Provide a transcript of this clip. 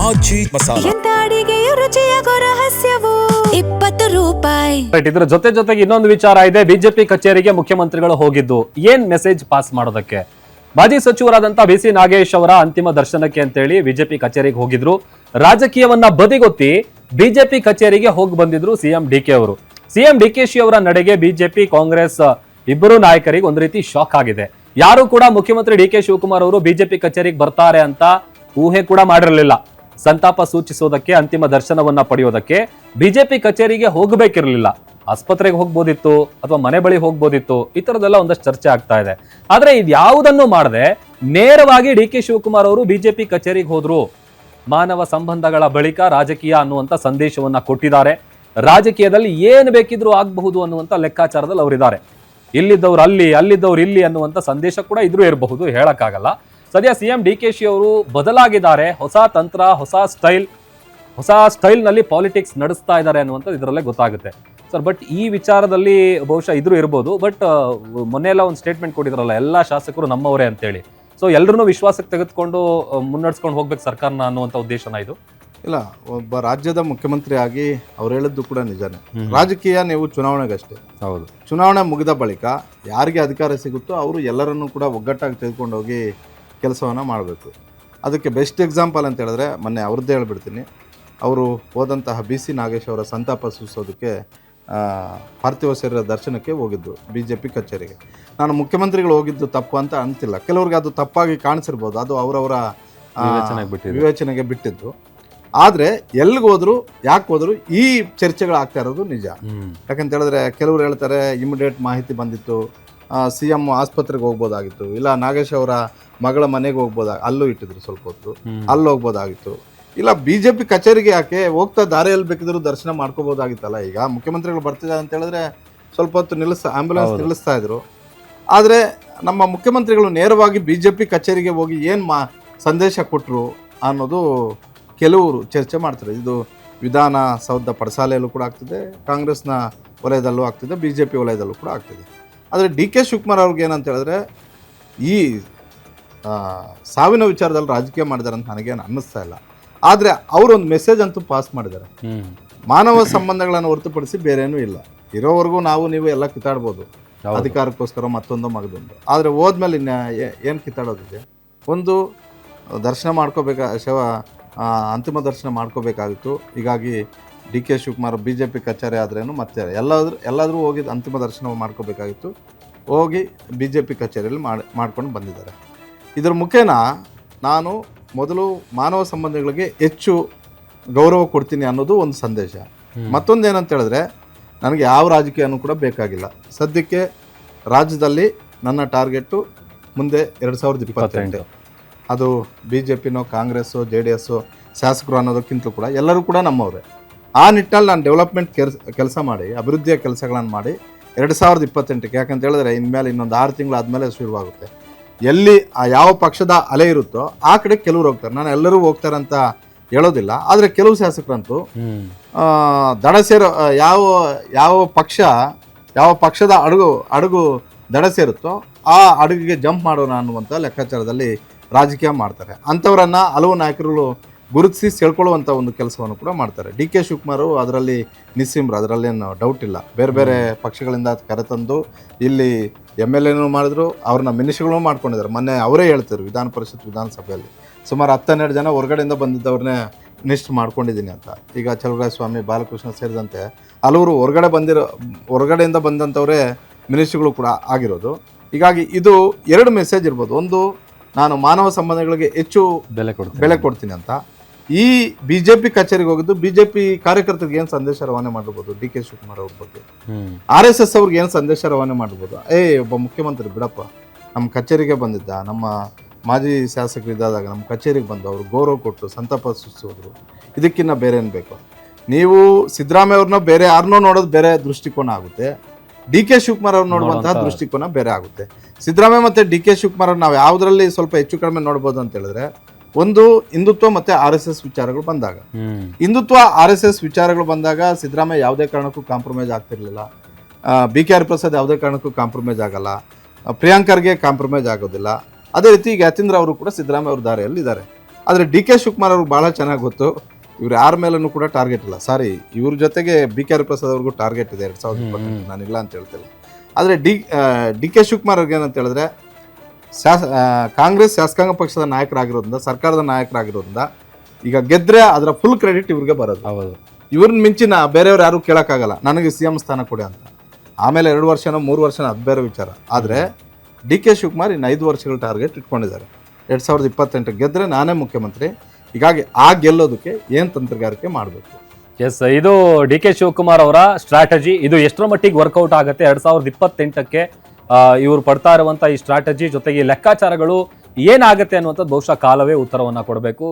ಆಚಿ ಮಸಾಲ. ಎಂತ ಅಡಿಗೆಯ ರುಚಿಯಾಗೋ ರಹಸ್ಯವು 20 ರೂಪಾಯಿ. ಇದರ ಜೊತೆಗೆ ಇನ್ನೊಂದು ವಿಚಾರ ಇದೆ. ಬಿಜೆಪಿ ಕಚೇರಿಗೆ ಮುಖ್ಯಮಂತ್ರಿಗಳು ಹೋಗಿದ್ದು ಏನ್ ಮೆಸೇಜ್ ಪಾಸ್ ಮಾಡೋದಕ್ಕೆ? ಮಾಜಿ ಸಚಿವರಾದಂತ ಬಿಸಿ ನಾಗೇಶ್ ಅವರ ಅಂತಿಮ ದರ್ಶನಕ್ಕೆ ಅಂತೇಳಿ ಬಿಜೆಪಿ ಕಚೇರಿಗೆ ಹೋಗಿದ್ರು. ರಾಜಕೀಯವನ್ನ ಬದಿಗೊತ್ತಿ ಬಿಜೆಪಿ ಕಚೇರಿಗೆ ಹೋಗಿ ಬಂದಿದ್ರು ಸಿಎಂ ಡಿಕೆ ಅವರು. ಸಿಎಂ ಡಿಕೆಶಿ ಅವರ ನಡೆಗೆ ಬಿಜೆಪಿ ಕಾಂಗ್ರೆಸ್ ಇಬ್ಬರು ನಾಯಕರಿಗೆ ಒಂದು ರೀತಿ ಶಾಕ್ ಆಗಿದೆ. ಯಾರು ಕೂಡ ಮುಖ್ಯಮಂತ್ರಿ ಡಿ ಕೆ ಶಿವಕುಮಾರ್ ಅವರು ಬಿಜೆಪಿ ಕಚೇರಿಗೆ ಬರ್ತಾರೆ ಅಂತ ಊಹೆ ಕೂಡ ಮಾಡಿರಲಿಲ್ಲ. ಸಂತಾಪ ಸೂಚಿಸೋದಕ್ಕೆ, ಅಂತಿಮ ದರ್ಶನವನ್ನ ಪಡೆಯೋದಕ್ಕೆ ಬಿಜೆಪಿ ಕಚೇರಿಗೆ ಹೋಗಬೇಕಿರಲಿಲ್ಲ. ಆಸ್ಪತ್ರೆಗೆ ಹೋಗ್ಬೋದಿತ್ತು ಅಥವಾ ಮನೆ ಬಳಿ ಹೋಗ್ಬೋದಿತ್ತು. ಈ ತರದೆಲ್ಲ ಒಂದಷ್ಟು ಚರ್ಚೆ ಆಗ್ತಾ ಇದೆ. ಆದ್ರೆ ಇದ್ಯಾವುದನ್ನು ಮಾಡದೆ ನೇರವಾಗಿ ಡಿ ಕೆ ಶಿವಕುಮಾರ್ ಅವರು ಬಿಜೆಪಿ ಕಚೇರಿಗೆ ಹೋದ್ರು. ಮಾನವ ಸಂಬಂಧಗಳ ಬಳಿಕ ರಾಜಕೀಯ ಅನ್ನುವಂತ ಸಂದೇಶವನ್ನ ಕೊಟ್ಟಿದ್ದಾರೆ. ರಾಜಕೀಯದಲ್ಲಿ ಏನು ಬೇಕಿದ್ರೂ ಆಗಬಹುದು ಅನ್ನುವಂತ ಲೆಕ್ಕಾಚಾರದಲ್ಲಿ ಅವರಿದ್ದಾರೆ. ಇಲ್ಲಿದ್ದವ್ರು ಅಲ್ಲಿ, ಅಲ್ಲಿದ್ದವ್ರು ಇಲ್ಲಿ ಅನ್ನುವಂತ ಸಂದೇಶ ಕೂಡ ಇದ್ರೂ ಇರಬಹುದು, ಹೇಳಕ್ಕಾಗಲ್ಲ. ಸದ್ಯ ಸಿಎಂ ಡಿ ಕೆ ಶಿ ಅವರು ಬದಲಾಗಿದ್ದಾರೆ. ಹೊಸ ತಂತ್ರ, ಹೊಸ ಸ್ಟೈಲ್ ನಲ್ಲಿ ಪಾಲಿಟಿಕ್ಸ್ ನಡೆಸ್ತಾ ಇದ್ದಾರೆ ಅನ್ನುವಂಥದ್ದು ಇದರಲ್ಲೇ ಗೊತ್ತಾಗುತ್ತೆ ಸರ್. ಬಟ್ ಈ ವಿಚಾರದಲ್ಲಿ ಬಹುಶಃ ಇದ್ರೂ ಇರ್ಬೋದು. ಬಟ್ ಮೊನ್ನೆ ಎಲ್ಲ ಒಂದು ಸ್ಟೇಟ್ಮೆಂಟ್ ಕೊಟ್ಟಿದ್ರಲ್ಲ, ಎಲ್ಲಾ ಶಾಸಕರು ನಮ್ಮವರೇ ಅಂತೇಳಿ. ಸೊ ಎಲ್ಲರನ್ನೂ ವಿಶ್ವಾಸಕ್ಕೆ ತೆಗೆದುಕೊಂಡು ಮುನ್ನಡೆಸ್ಕೊಂಡು ಹೋಗ್ಬೇಕು ಸರ್ಕಾರನ ಅನ್ನುವಂಥ ಉದ್ದೇಶನ ಇದು? ಇಲ್ಲ, ಒಬ್ಬ ರಾಜ್ಯದ ಮುಖ್ಯಮಂತ್ರಿ ಆಗಿ ಅವ್ರು ಹೇಳಿದ್ದು ಕೂಡ ನಿಜಾನೇ. ರಾಜಕೀಯ ನೀವು ಚುನಾವಣೆಗಷ್ಟೇ. ಹೌದು, ಚುನಾವಣೆ ಮುಗಿದ ಬಳಿಕ ಯಾರಿಗೆ ಅಧಿಕಾರ ಸಿಗುತ್ತೋ ಅವರು ಎಲ್ಲರನ್ನೂ ಕೂಡ ಒಗ್ಗಟ್ಟಾಗಿ ತೆಗೆದುಕೊಂಡು ಹೋಗಿ ಕೆಲಸವನ್ನು ಮಾಡಬೇಕು. ಅದಕ್ಕೆ ಬೆಸ್ಟ್ ಎಕ್ಸಾಂಪಲ್ ಅಂತ ಹೇಳಿದ್ರೆ, ಮೊನ್ನೆ ಅವ್ರದ್ದೇ ಹೇಳ್ಬಿಡ್ತೀನಿ, ಅವರು ಹೋದಂತಹ ಬಿ ಸಿ ನಾಗೇಶ್ ಅವರ ಸಂತಾಪ ಸೂಚಿಸೋದಕ್ಕೆ ಪಾರ್ಥಿವ ಶರೀರ ದರ್ಶನಕ್ಕೆ ಹೋಗಿದ್ದು ಬಿ ಜೆ ಪಿ ಕಚೇರಿಗೆ. ನಾನು ಮುಖ್ಯಮಂತ್ರಿಗಳು ಹೋಗಿದ್ದು ತಪ್ಪು ಅಂತ ಅಂತಿಲ್ಲ. ಕೆಲವ್ರಿಗೆ ಅದು ತಪ್ಪಾಗಿ ಕಾಣಿಸಿರ್ಬೋದು, ಅದು ಅವರವರ ವಿವೇಚನೆಗೆ ಬಿಟ್ಟಿದ್ದು. ಆದರೆ ಎಲ್ಲಿಗೆ ಹೋದ್ರು, ಯಾಕೆ ಹೋದ್ರು, ಈ ಚರ್ಚೆಗಳಾಗ್ತಾ ಇರೋದು ನಿಜ. ಯಾಕಂತ ಹೇಳಿದ್ರೆ ಕೆಲವರು ಹೇಳ್ತಾರೆ ಇಮಿಡಿಯೇಟ್ ಮಾಹಿತಿ ಬಂದಿತ್ತು, ಸಿ ಎಂ ಆಸ್ಪತ್ರೆಗೆ ಹೋಗ್ಬೋದಾಗಿತ್ತು, ಇಲ್ಲ ನಾಗೇಶ್ ಅವರ ಮಗಳ ಮನೆಗೆ ಅಲ್ಲೂ ಇಟ್ಟಿದ್ರು ಸ್ವಲ್ಪ ಹೊತ್ತು, ಅಲ್ಲಿ ಹೋಗ್ಬೋದಾಗಿತ್ತು, ಇಲ್ಲ ಬಿಜೆಪಿ ಕಚೇರಿಗೆ ಯಾಕೆ ಹೋಗ್ತಾ ದಾರಿಯಲ್ಲಿ ಬೇಕಿದ್ರು ದರ್ಶನ ಮಾಡ್ಕೋಬೋದಾಗಿತ್ತಲ್ಲ. ಈಗ ಮುಖ್ಯಮಂತ್ರಿಗಳು ಬರ್ತಿದ್ದಾರೆ ಅಂತ ಹೇಳಿದ್ರೆ ಸ್ವಲ್ಪ ಹೊತ್ತು ಆಂಬ್ಯುಲೆನ್ಸ್ ನಿಲ್ಲಿಸ್ತಾ ಇದ್ರು. ಆದರೆ ನಮ್ಮ ಮುಖ್ಯಮಂತ್ರಿಗಳು ನೇರವಾಗಿ ಬಿಜೆಪಿ ಕಚೇರಿಗೆ ಹೋಗಿ ಏನು ಸಂದೇಶ ಕೊಟ್ಟರು ಅನ್ನೋದು ಕೆಲವರು ಚರ್ಚೆ ಮಾಡ್ತಾರೆ. ಇದು ವಿಧಾನಸೌಧ ಪಡಸಾಲೆಯಲ್ಲೂ ಕೂಡ ಆಗ್ತಿದೆ, ಕಾಂಗ್ರೆಸ್ನ ವಲಯದಲ್ಲೂ ಆಗ್ತಿದೆ, ಬಿಜೆಪಿ ವಲಯದಲ್ಲೂ ಕೂಡ ಆಗ್ತಿದೆ. ಆದರೆ ಡಿ ಕೆ ಶಿವಕುಮಾರ್ ಅವ್ರಿಗೆ ಏನಂತ ಹೇಳಿದ್ರೆ, ಈ ಸಾವಿನ ವಿಚಾರದಲ್ಲಿ ರಾಜಕೀಯ ಮಾಡಿದ್ದಾರೆ ಅಂತ ನನಗೇನು ಅನ್ನಿಸ್ತಾ ಇಲ್ಲ. ಆದರೆ ಅವರೊಂದು ಮೆಸೇಜ್ ಅಂತೂ ಪಾಸ್ ಮಾಡಿದ್ದಾರೆ. ಮಾನವ ಸಂಬಂಧಗಳನ್ನು ಹೊರತುಪಡಿಸಿ ಬೇರೇನೂ ಇಲ್ಲ. ಇರೋವರೆಗೂ ನೀವು ಎಲ್ಲ ಕಿತ್ತಾಡ್ಬೋದು, ಅಧಿಕಾರಕ್ಕೋಸ್ಕರ ಮತ್ತೊಂದು ಮಗದೊಂದು. ಆದರೆ ಹೋದ್ಮೇಲೆ ಏನು ಕಿತ್ತಾಡೋದಿದೆ? ಒಂದು ದರ್ಶನ ಅಂತಿಮ ದರ್ಶನ ಮಾಡ್ಕೋಬೇಕಾಗಿತ್ತು. ಹೀಗಾಗಿ D K Shivakumar B J P ಕಚೇರಿ ಆದ್ರೇನು ಮತ್ತೆ ಎಲ್ಲಾದರೂ ಹೋಗಿ ಅಂತಿಮ ದರ್ಶನ ಮಾಡ್ಕೋಬೇಕಾಗಿತ್ತು. ಹೋಗಿ ಬಿ ಜೆ ಪಿ ಕಚೇರಿಯಲ್ಲಿ ಮಾಡ್ಕೊಂಡು ಬಂದಿದ್ದಾರೆ. ಇದರ ಮುಖೇನ ನಾನು ಮೊದಲು ಮಾನವ ಸಂಬಂಧಗಳಿಗೆ ಹೆಚ್ಚು ಗೌರವ ಕೊಡ್ತೀನಿ ಅನ್ನೋದು ಒಂದು ಸಂದೇಶ. ಮತ್ತೊಂದು ಏನಂತ ಹೇಳಿದ್ರೆ, ನನಗೆ ಯಾವ ರಾಜಕೀಯನೂ ಕೂಡ ಬೇಕಾಗಿಲ್ಲ. ಸದ್ಯಕ್ಕೆ ರಾಜ್ಯದಲ್ಲಿ ನನ್ನ ಟಾರ್ಗೆಟು ಮುಂದೆ 2028. ಅದು ಬಿ ಜೆ ಪಿನೋ ಕಾಂಗ್ರೆಸ್ಸೋ ಜೆ ಡಿ ಎಸ್ಸೋ ಶಾಸಕರು ಅನ್ನೋದಕ್ಕಿಂತಲೂ ಕೂಡ ಎಲ್ಲರೂ ಕೂಡ ನಮ್ಮವರೇ. ಆ ನಿಟ್ಟಿನಲ್ಲಿ ನಾನು ಡೆವಲಪ್ಮೆಂಟ್ ಕೆಲಸ ಮಾಡಿ, ಅಭಿವೃದ್ಧಿಯ ಕೆಲಸಗಳನ್ನು ಮಾಡಿ 2028ಕ್ಕೆ, ಯಾಕಂತ ಹೇಳಿದ್ರೆ ಇನ್ಮೇಲೆ ಇನ್ನೊಂದು 6 ತಿಂಗಳು ಆದಮೇಲೆ ಶುರುವಾಗುತ್ತೆ. ಎಲ್ಲಿ ಯಾವ ಪಕ್ಷದ ಅಲೆ ಇರುತ್ತೋ ಆ ಕಡೆ ಕೆಲವರು ಹೋಗ್ತಾರೆ. ನಾನು ಎಲ್ಲರೂ ಹೋಗ್ತಾರೆ ಅಂತ ಹೇಳೋದಿಲ್ಲ. ಆದರೆ ಕೆಲವು ಶಾಸಕರಂತೂ ದಡ ಸೇರೋ ಯಾವ ಪಕ್ಷದ ಅಡುಗು ದಡ ಸೇರುತ್ತೋ ಆ ಅಡುಗಿಗೆ ಜಂಪ್ ಮಾಡೋಣ ಅನ್ನುವಂಥ ಲೆಕ್ಕಾಚಾರದಲ್ಲಿ ರಾಜಕೀಯ ಮಾಡ್ತಾರೆ. ಅಂಥವರನ್ನು ಹಲವು ನಾಯಕರುಗಳು ಗುರುತಿಸಿ ಸೆಳ್ಕೊಳ್ಳುವಂಥ ಒಂದು ಕೆಲಸವನ್ನು ಕೂಡ ಮಾಡ್ತಾರೆ. ಡಿ ಕೆ ಶಿವಕುಮಾರ್ ಅದರಲ್ಲಿ ನಿಸ್ಸಿಮ್ರು, ಅದರಲ್ಲೇನು ಡೌಟ್ ಇಲ್ಲ. ಬೇರೆ ಬೇರೆ ಪಕ್ಷಗಳಿಂದ ಕರೆತಂದು ಇಲ್ಲಿ MLA ಮಾಡಿದ್ರು, ಅವ್ರನ್ನ ಮಿನಿಸ್ಟ್ರುಗಳು ಮಾಡ್ಕೊಂಡಿದ್ದಾರೆ. ಮೊನ್ನೆ ಅವರೇ ಹೇಳ್ತಿದ್ರು ವಿಧಾನಸಭೆಯಲ್ಲಿ ಸುಮಾರು 10-12 ಜನ ಹೊರಗಡೆಯಿಂದ ಬಂದಿದ್ದವ್ರನ್ನೇ ಮಿನಿಸ್ಟ್ರು ಮಾಡ್ಕೊಂಡಿದ್ದೀನಿ ಅಂತ. ಈಗ ಚಲುವರಾಯಸ್ವಾಮಿ, ಬಾಲಕೃಷ್ಣ ಸೇರಿದಂತೆ ಹಲವರು ಹೊರಗಡೆಯಿಂದ ಬಂದಂಥವರೇ ಮಿನಿಸ್ಟ್ರುಗಳು ಕೂಡ ಆಗಿರೋದು. ಹೀಗಾಗಿ ಇದು 2 ಮೆಸೇಜ್ ಇರ್ಬೋದು. ಒಂದು, ನಾನು ಮಾನವ ಸಂಬಂಧಗಳಿಗೆ ಹೆಚ್ಚು ಬೆಲೆ ಕೊಡ್ತೀನಿ ಅಂತ. ಈ ಬಿಜೆಪಿ ಕಚೇರಿಗೆ ಹೋಗಿದ್ದು ಬಿಜೆಪಿ ಕಾರ್ಯಕರ್ತರಿಗೆ ಏನು ಸಂದೇಶ ರವಾನೆ ಮಾಡಿರ್ಬೋದು, ಡಿ ಕೆ ಶಿವಕುಮಾರ್ ಅವ್ರ ಬಗ್ಗೆ, RSS ಅವ್ರಿಗೆ ಏನು ಸಂದೇಶ ರವಾನೆ ಮಾಡಿರ್ಬೋದು, ಒಬ್ಬ ಮುಖ್ಯಮಂತ್ರಿ ಬಿಡಪ್ಪ, ನಮ್ಮ ಕಚೇರಿಗೆ ಬಂದಿದ್ದ, ನಮ್ಮ ಮಾಜಿ ಶಾಸಕರು ಇದ್ದಾಗ ನಮ್ಮ ಕಚೇರಿಗೆ ಬಂದು ಅವರು ಗೌರವ ಕೊಟ್ಟು ಸಂತಾಪ ಸೂಚಿಸೋದ್ರು. ಇದಕ್ಕಿಂತ ಬೇರೆ ಏನು ಬೇಕು? ನೀವು ಸಿದ್ದರಾಮಯ್ಯ ಅವ್ರನ್ನ ಬೇರೆ ಯಾರನ್ನೋ ನೋಡೋದು ಬೇರೆ ದೃಷ್ಟಿಕೋನ ಆಗುತ್ತೆ, ಡಿ ಕೆ ಶಿವಕುಮಾರ್ ಅವ್ರು ನೋಡುವಂತಹ ದೃಷ್ಟಿಕೋನ ಬೇರೆ ಆಗುತ್ತೆ. ಸಿದ್ದರಾಮಯ್ಯ ಮತ್ತು ಡಿ ಕೆ ಶಿವಕುಮಾರ್ ಅವ್ರು ನಾವು ಯಾವುದರಲ್ಲಿ ಸ್ವಲ್ಪ ಹೆಚ್ಚು ಕಡಿಮೆ ನೋಡ್ಬೋದು ಅಂತ ಹೇಳಿದ್ರೆ, ಒಂದು ಹಿಂದುತ್ವ ಮತ್ತು RSS ವಿಚಾರಗಳು ಬಂದಾಗ, ಹಿಂದುತ್ವ RSS ವಿಚಾರಗಳು ಬಂದಾಗ ಸಿದ್ದರಾಮಯ್ಯ ಯಾವುದೇ ಕಾರಣಕ್ಕೂ ಕಾಂಪ್ರಮೈಸ್ ಆಗ್ತಿರ್ಲಿಲ್ಲ. BK ಹರಿಪ್ರಸಾದ್ ಯಾವುದೇ ಕಾರಣಕ್ಕೂ ಕಾಂಪ್ರಮೈಸ್ ಆಗಲ್ಲ, ಪ್ರಿಯಾಂಕರ್ಗೆ ಕಾಂಪ್ರಮೈಸ್ ಆಗೋದಿಲ್ಲ. ಅದೇ ರೀತಿ ಈಗ ಯತೀಂದ್ರ ಅವರು ಕೂಡ ಸಿದ್ದರಾಮಯ್ಯ ಅವ್ರ ದಾರಿಯಲ್ಲಿ ಇದ್ದಾರೆ. ಆದರೆ ಡಿ ಕೆ ಶಿವಕುಮಾರ್ ಅವ್ರಿಗೆ ಭಾಳ ಚೆನ್ನಾಗಿ ಗೊತ್ತು, ಇವ್ರು ಯಾರ ಮೇಲೂ ಕೂಡ ಟಾರ್ಗೆಟ್ ಇಲ್ಲ. ಸಾರಿ, ಇವ್ರ ಜೊತೆಗೆ ಬಿ ಕೆ ಹರಿಪ್ರಸಾದ್ ಅವ್ರಿಗೂ ಟಾರ್ಗೆಟ್ ಇದೆ 2028, ನಾನಿಲ್ಲ ಅಂತ ಹೇಳ್ತಿಲ್ಲ. ಆದರೆ ಡಿ ಕೆ ಶಿವಕುಮಾರ್ ಅವ್ರಿಗೆ ಏನಂತ ಹೇಳಿದ್ರೆ ಕಾಂಗ್ರೆಸ್ ಶಾಸಕಾಂಗ ಪಕ್ಷದ ನಾಯಕರಾಗಿರೋದ್ರಿಂದ, ಸರ್ಕಾರದ ನಾಯಕರಾಗಿರೋದ್ರಿಂದ ಈಗ ಗೆದ್ರೆ ಅದರ ಫುಲ್ ಕ್ರೆಡಿಟ್ ಇವ್ರಿಗೆ ಬರೋದು. ಹೌದು, ಇವ್ರನ್ನ ಮಿಂಚಿನ ಬೇರೆಯವ್ರು ಯಾರು ಕೇಳೋಕ್ಕಾಗಲ್ಲ ನನಗೆ CM ಸ್ಥಾನ ಕೊಡಿ ಅಂತ. ಆಮೇಲೆ 2 ವರ್ಷನೋ 3 ವರ್ಷನೋ ಅದು ಬೇರೆ ವಿಚಾರ. ಆದರೆ ಡಿ ಕೆ ಶಿವಕುಮಾರ್ ಇನ್ನು 5 ವರ್ಷಗಳ ಟಾರ್ಗೆಟ್ ಇಟ್ಕೊಂಡಿದ್ದಾರೆ. 2028 ಗೆದ್ದರೆ ನಾನೇ ಮುಖ್ಯಮಂತ್ರಿ. ಹೀಗಾಗಿ ಆ ಗೆಲ್ಲೋದಕ್ಕೆ ಏನು ತಂತ್ರಗಾರಿಕೆ ಮಾಡಬೇಕು. ಎಸ್, ಇದು ಡಿ ಕೆ ಶಿವಕುಮಾರ್ ಅವರ ಸ್ಟ್ರಾಟಜಿ. ಇದು ಎಷ್ಟರ ಮಟ್ಟಿಗೆ ವರ್ಕೌಟ್ ಆಗುತ್ತೆ 2028ಕ್ಕೆ ಇವರು ಪಡ್ತಾ ಇರುವಂತ ಈ ಸ್ಟ್ರಾಟಜಿ ಜೊತೆಗೆ ಲೆಕ್ಕಾಚಾರಗಳು ಏನಾಗುತ್ತೆ ಅನ್ನುವಂಥದ್ದು ಬಹುಶಃ ಕಾಲವೇ ಉತ್ತರವನ್ನ ಕೊಡಬೇಕು.